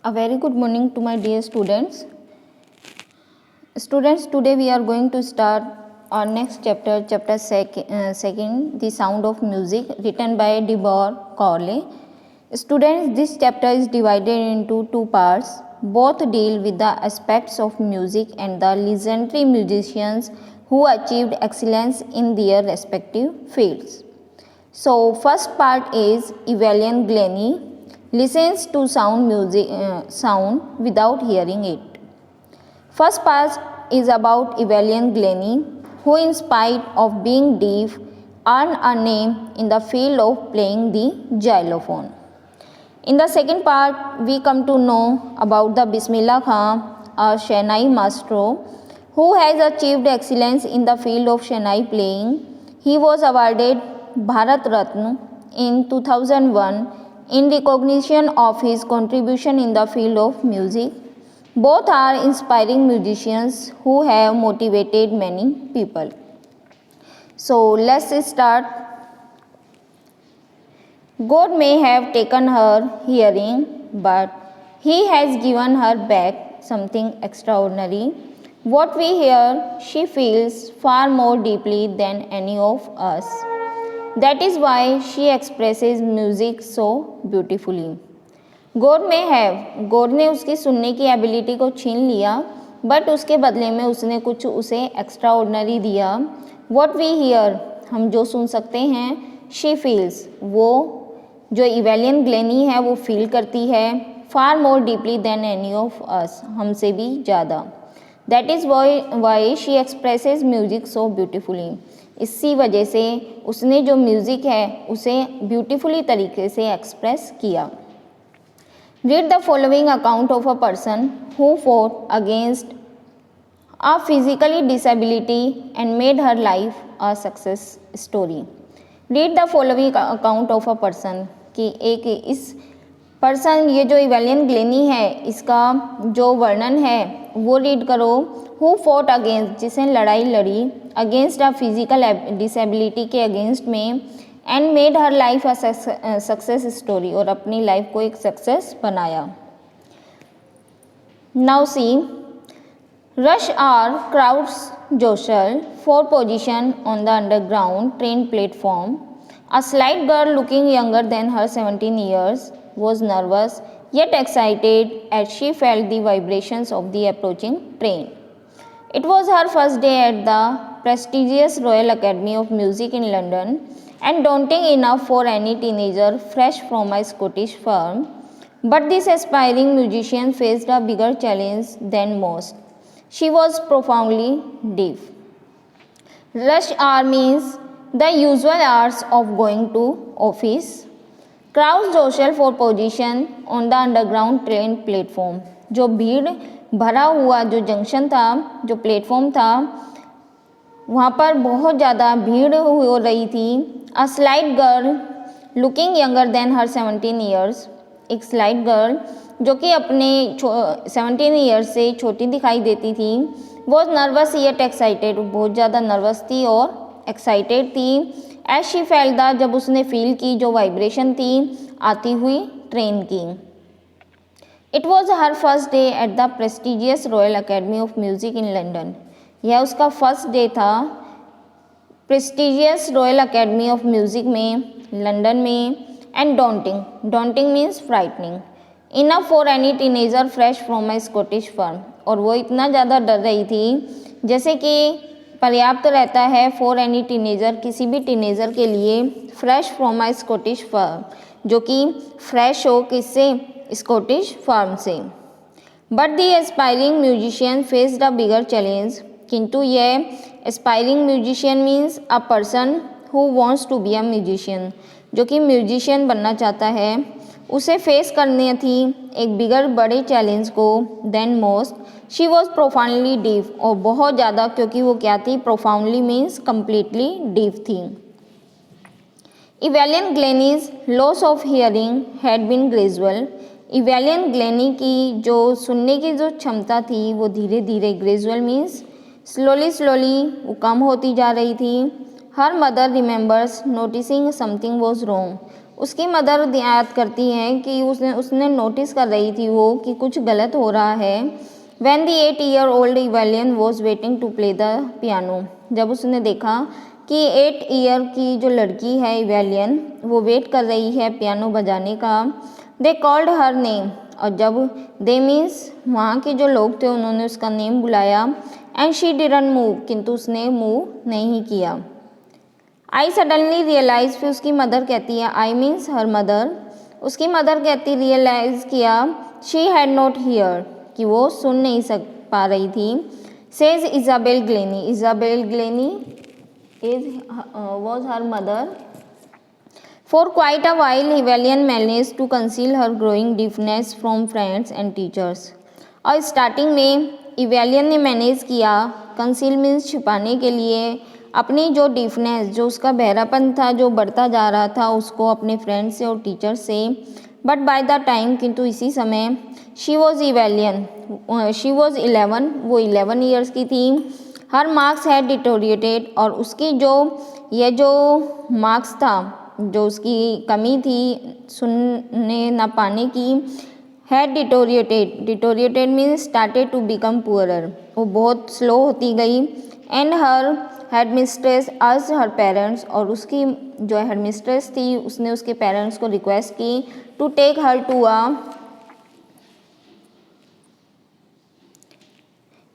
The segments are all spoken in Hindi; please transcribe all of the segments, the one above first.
A very good morning to my dear students. Students, today we are going to start our next chapter, second, The Sound of Music, written by Deborah Corley. Students, this chapter is divided into two parts. Both deal with the aspects of music and the legendary musicians who achieved excellence in their respective fields. So, first part is Evelyn Glennie listens to sound without hearing it. First part is about Evelyn Glennie, who in spite of being deaf earned a name in the field of playing the xylophone. In the second part, we come to know about the Bismillah Khan, a Shehnai maestro, who has achieved excellence in the field of Shehnai playing. He was awarded Bharat Ratna in 2001 in recognition of his contribution in the field of music. Both are inspiring musicians who have motivated many people. So let's start. God may have taken her hearing, but He has given her back something extraordinary. What we hear, she feels far more deeply than any of us. That is why she expresses music so beautifully. God ने उसकी सुनने की एबिलिटी को छीन लिया, बट उसके बदले में उसने कुछ उसे एक्स्ट्रा ऑर्डिनरी दिया. वॉट वी हियर, हम जो सुन सकते हैं. शी फील्स, वो जो इवेलियन ग्लेनी है वो फील करती है. Far more deeply than any of us, हमसे भी ज़्यादा. That is why she expresses music so beautifully. इसी वजह से उसने जो म्यूज़िक है उसे ब्यूटीफुली तरीके से एक्सप्रेस किया. Read the following account of a person who fought against a physically disability and made her life a success story. Read the following account of a person कि एक इस पर्सन, ये जो इवेलियन ग्लेनी है, इसका जो वर्णन है वो रीड करो. हु फॉट अगेंस्ट, जिसने लड़ाई लड़ी, अगेंस्ट अ फिजिकल डिसेबिलिटी के अगेंस्ट में, and made her life a success story, और अपनी लाइफ को एक सक्सेस बनाया. Now see, rush hour crowds jostle for position on the underground train platform. A slight girl looking younger than her 17 years was nervous yet excited as she felt the vibrations of the approaching train. It was her first day at the prestigious Royal Academy of Music in London, and daunting enough for any teenager fresh from a Scottish firm. But this aspiring musician faced a bigger challenge than most. She was profoundly deaf. Rush hour means the usual hours of going to office. Crowds jostle for position on the underground train platform. जो भीड़ भरा हुआ जो जंक्शन था, जो प्लेटफॉर्म था, वहाँ पर बहुत ज़्यादा भीड़ हो रही थी. A slight girl looking younger than her 17 years. एक स्लाइट गर्ल जो कि अपने 17 ईयर्स से छोटी दिखाई देती थी. बहुत नर्वस येट एक्साइटेड, बहुत ज़्यादा नर्वस थी और एक्साइटेड थी. एज शी फेल्ट द, जब उसने फील की जो वाइब्रेशन थी आती हुई ट्रेन की. It was her first day at the prestigious royal Academy of music in London. यह उसका फर्स्ट डे था prestigious royal Academy of music में, लंदन में. And daunting means frightening. Enough for any teenager fresh from A Scottish firm. और वो इतना ज़्यादा डर रही थी जैसे कि पर्याप्त रहता है फॉर एनी टीनेजर, किसी भी टीनेजर के लिए, fresh from a Scottish firm, जो कि फ्रेश हो किससे, स्कॉटिश फर्म से. But the aspiring musician faced a bigger challenge. किंतु यह aspiring musician means a person who wants to be a musician, जो कि म्यूजिशियन बनना चाहता है, उसे फेस करनी थी एक बिगर बड़े चैलेंज को than most. She was profoundly deaf, और बहुत ज़्यादा, क्योंकि वो क्या थी, प्रोफाउंडली मीन्स कम्प्लीटली डीफ थी. Evelyn Glennie's loss of hearing had been gradual. Evelyn Glennie की जो सुनने की जो क्षमता थी वो धीरे धीरे, ग्रेजुअल मीन्स स्लोली वो कम होती जा रही थी. Her mother remembers noticing something was wrong. उसकी मदर याद करती हैं कि उसने नोटिस कर रही थी वो कि कुछ गलत हो रहा है। When the 8-year-old Evelyn was waiting to play the piano, जब उसने देखा कि 8 ईयर की जो लड़की है इवेलियन वो वेट कर रही है पियानो बजाने का। दे कॉल्ड हर नेम, और जब दे मीन्स वहाँ के जो लोग थे उन्होंने उसका नेम बुलाया। एंड शी डिडंट मूव, किंतु उसने मूव नहीं किया। आई सडनली रियलाइज, फिर उसकी मदर कहती है, आई मीन्स हर मदर, उसकी मदर कहती रियलाइज किया, शी हैड नॉट हियर, कि वो सुन नहीं पा रही थी। Says Isabel Glenny, Isabel Glenny was her mother. For quite a while Evelyn managed to conceal her growing deafness from friends and teachers. और स्टार्टिंग में इवेलियन ने मैनेज किया, कंसील मीन्स छिपाने के लिए, अपनी जो डीफनेस, जो उसका बहरापन था जो बढ़ता जा रहा था उसको अपने फ्रेंड्स से और टीचर से। बट बाय द टाइम, किंतु इसी समय, शी वॉज 11, वो 11 ईयर्स की थी। हर मार्क्स हैड डिटोरिएटेड, और उसकी जो मार्क्स था, जो उसकी कमी थी सुनने ना पाने की, had deteriorated means started to become poorer, वो बहुत स्लो होती गई। And her headmistress asked her parents, और उसकी जो हेड मिस्ट्रेस थी उसने उसके पेरेंट्स को रिक्वेस्ट की to take her to a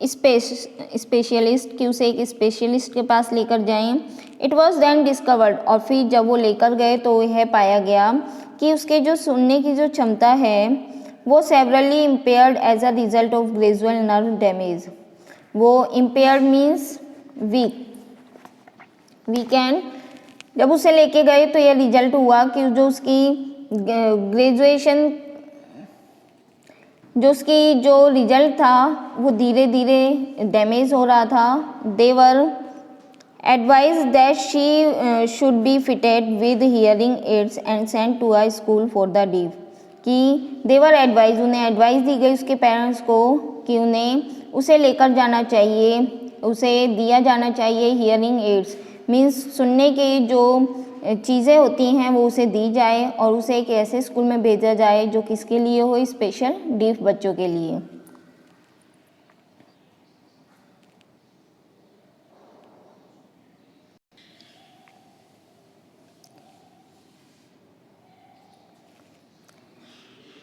specialist, कि उसे एक स्पेशलिस्ट के पास लेकर जाएं। इट वॉज देन डिस्कवर्ड, और फिर जब वो लेकर गए तो यह पाया गया कि उसके जो सुनने की जो क्षमता है वो severely impaired as a result of gradual nerve damage. वो इम्पेयर्ड मीन्स वीकेंड। जब उसे लेके गए तो यह रिजल्ट हुआ कि जो उसकी जो रिजल्ट था वो धीरे धीरे डैमेज हो रहा था। They advise that she should be fitted with hearing aids and sent to a school for the deaf, कि देवर एडवाइज, उन्हें एडवाइस दी गई उसके पेरेंट्स को कि उसे लेकर जाना चाहिए, उसे दिया जाना चाहिए हियरिंग एड्स मीन्स सुनने की जो चीज़ें होती हैं वो उसे दी जाए, और उसे एक ऐसे स्कूल में भेजा जाए जो किसके लिए हो, स्पेशल डीफ बच्चों के लिए।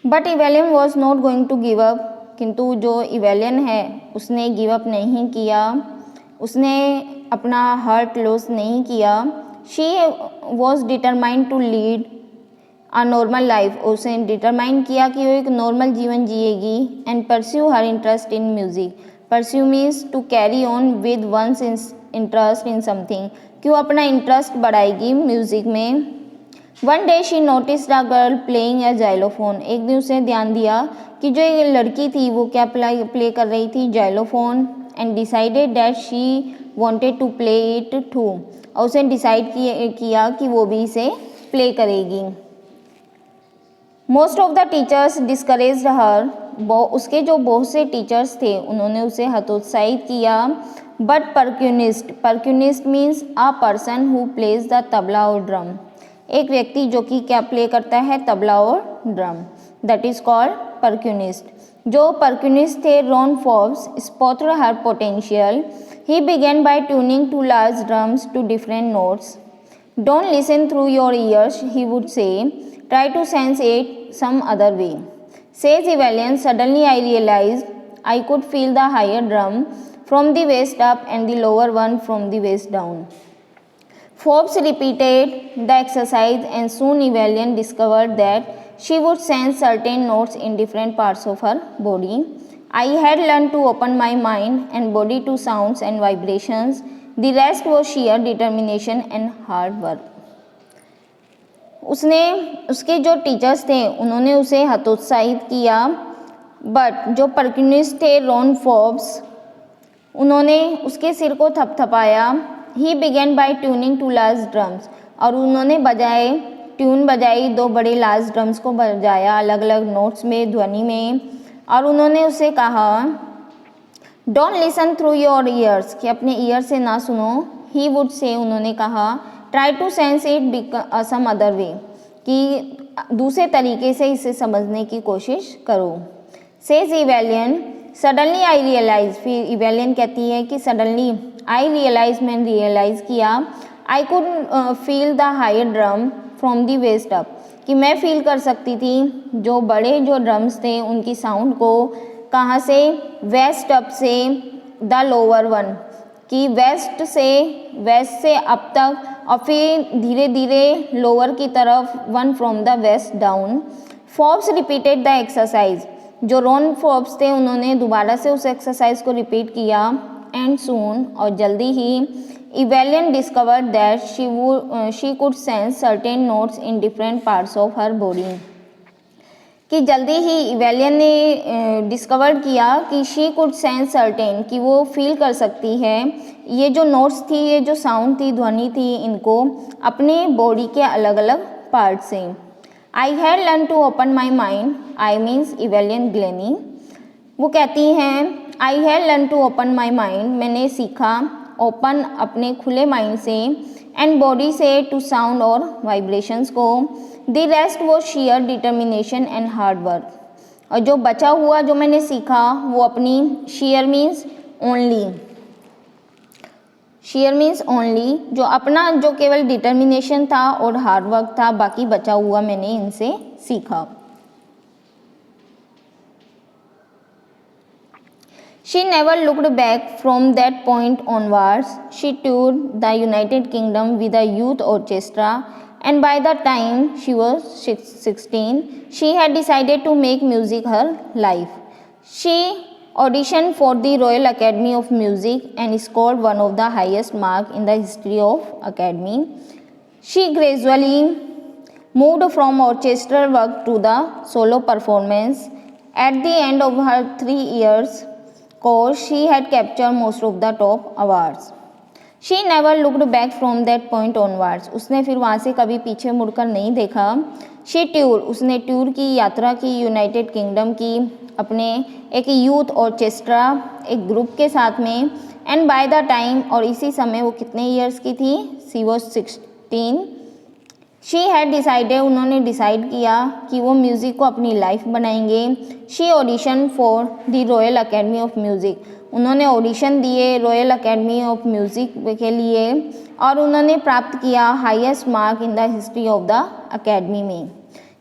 But Evelyn was not going to give up, किंतु जो इवेलियन है उसने गिव अप नहीं किया, उसने अपना हार्ट लॉस नहीं किया। She was determined to lead a normal life, उसने डिटरमाइन किया कि वो एक नॉर्मल जीवन जिएगी। And pursue her interest in music, pursue means to carry on with one's interest in something, कि वो अपना इंटरेस्ट बढ़ाएगी म्यूजिक में। One day she noticed a girl playing a xylophone, एक दिन उसे ध्यान दिया कि जो एक लड़की थी वो क्या प्ले कर रही थी, xylophone. And decided that she wanted to play it too, और उसे डिसाइड किया कि वो भी इसे प्ले करेगी। Most of the teachers discouraged her, उसके जो बहुत से टीचर्स थे उन्होंने उसे हतोत्साहित किया। But percussionist means a person who plays the tabla और ड्रम, एक व्यक्ति जो कि क्या प्ले करता है, तबला और drum, that is called percussionist. जो परक्यूनिस्ट थे Ron Forbes spotted her potential, he began by tuning two large drums to different notes. Don't listen through your ears, he would say, try to sense it some other way. Says Evelyn, suddenly I realized I could feel the higher drum from the waist up and the lower one from the waist down. Forbes repeated the exercise and soon Evelyn discovered that she would sense certain notes in different parts of her body. I had learned to open my mind and body to sounds and vibrations. The rest was sheer determination and hard work. उसके जो टीचर्स थे उन्होंने उसे हतोत्साहित किया, बट जो परक्यूनिस्ट थे रॉन फोर्ब्स उन्होंने उसके सिर को थपथपाया। He began by tuning two large drums, और उन्होंने ट्यून बजाई, दो बड़े लार्ज ड्रम्स को बजाया अलग अलग नोट्स में, ध्वनि में, और उन्होंने उसे कहा don't listen through your years, कि अपने ईयर से ना सुनो, ही वुड से, उन्होंने कहा, try to sense it some other way, कि दूसरे तरीके से इसे समझने की कोशिश करो। Says Evelyn, suddenly I realise, फिर इवेलियन कहती है कि सडनली आई रियलाइज, मैंने रियलाइज़ किया, I could feel the higher drum from the waist up, कि मैं फील कर सकती थी जो बड़े जो ड्रम्स थे उनकी साउंड को, कहाँ से, वेस्ट अप से, द लोअर वन, कि वेस्ट से अप तक, और फिर धीरे धीरे लोअर की तरफ, one from the waist down. Forbes repeated the exercise, जो रॉन फोर्ब्स थे उन्होंने दोबारा से उस एक्सरसाइज को रिपीट किया। एंड सून, और जल्दी ही, Evelyn discovered that she could sense certain notes in different parts of her body, कि जल्दी ही इवेलियन ने डिस्कवर किया कि शी कुड सेंस सर्टेन, कि वो फील कर सकती है ये जो नोट्स थी, ये जो साउंड थी, ध्वनि थी, इनको अपने बॉडी के अलग अलग पार्ट से। I had learn to open my mind, I means Evelyn Glennie, वो कहती हैं I had learn to open my mind, मैंने सीखा ओपन अपने खुले माइंड से, एंड बॉडी से टू साउंड और वाइब्रेशंस को। द रेस्ट वो share determination and hard work, और जो बचा हुआ जो मैंने सीखा वो अपनी, share means only, share means only, जो अपना जो केवल डिटर्मिनेशन था और हार्ड वर्क था, बाकी बचा हुआ मैंने इनसे सीखा। She never looked back from that point onwards. She toured the United Kingdom with a youth orchestra, and by the time she was 16, she had decided to make music her life. She auditioned for the Royal Academy of Music and scored one of the highest marks in the history of Academy. She gradually moved from orchestral work to the solo performance. At the end of her 3 years course, she had captured most of the top awards. She never looked back from that point onwards. उसने फिर वहाँ से कभी पीछे मुड़कर नहीं देखा। She toured, उसने टूर की, यात्रा की, यूनाइटेड किंगडम की, अपने एक यूथ ऑर्केस्ट्रा, एक ग्रुप के साथ में। एंड बाय द टाइम, और इसी समय वो कितने ईयर्स की थी, she was 16। She had decided, उन्होंने डिसाइड किया कि वो म्यूज़िक को अपनी लाइफ बनाएंगे। She audition for the Royal Academy of Music, उन्होंने ऑडिशन दिए रॉयल अकेडमी ऑफ म्यूज़िक के लिए, और उन्होंने प्राप्त किया highest mark in the history of the academy में।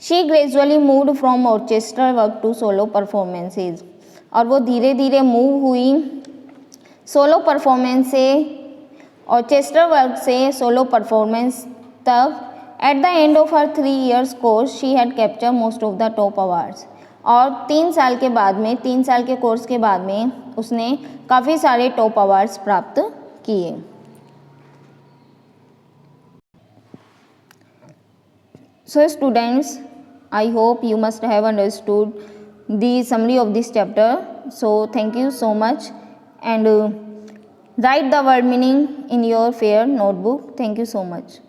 She gradually moved from orchestral work to solo performances, और वो धीरे धीरे मूव हुई सोलो परफॉर्मेंस से, ऑर्केस्ट्रल वर्क से सोलो परफॉर्मेंस तक। At the end of her 3 years course, she had captured most of the top awards. और 3 साल के बाद में, 3 साल के कोर्स के बाद में उसने काफ़ी सारे टॉप अवार्ड्स प्राप्त किए। So students, I hope you must have understood the summary of this chapter. So thank you so much, and write the word meaning in your fair notebook. Thank you so much.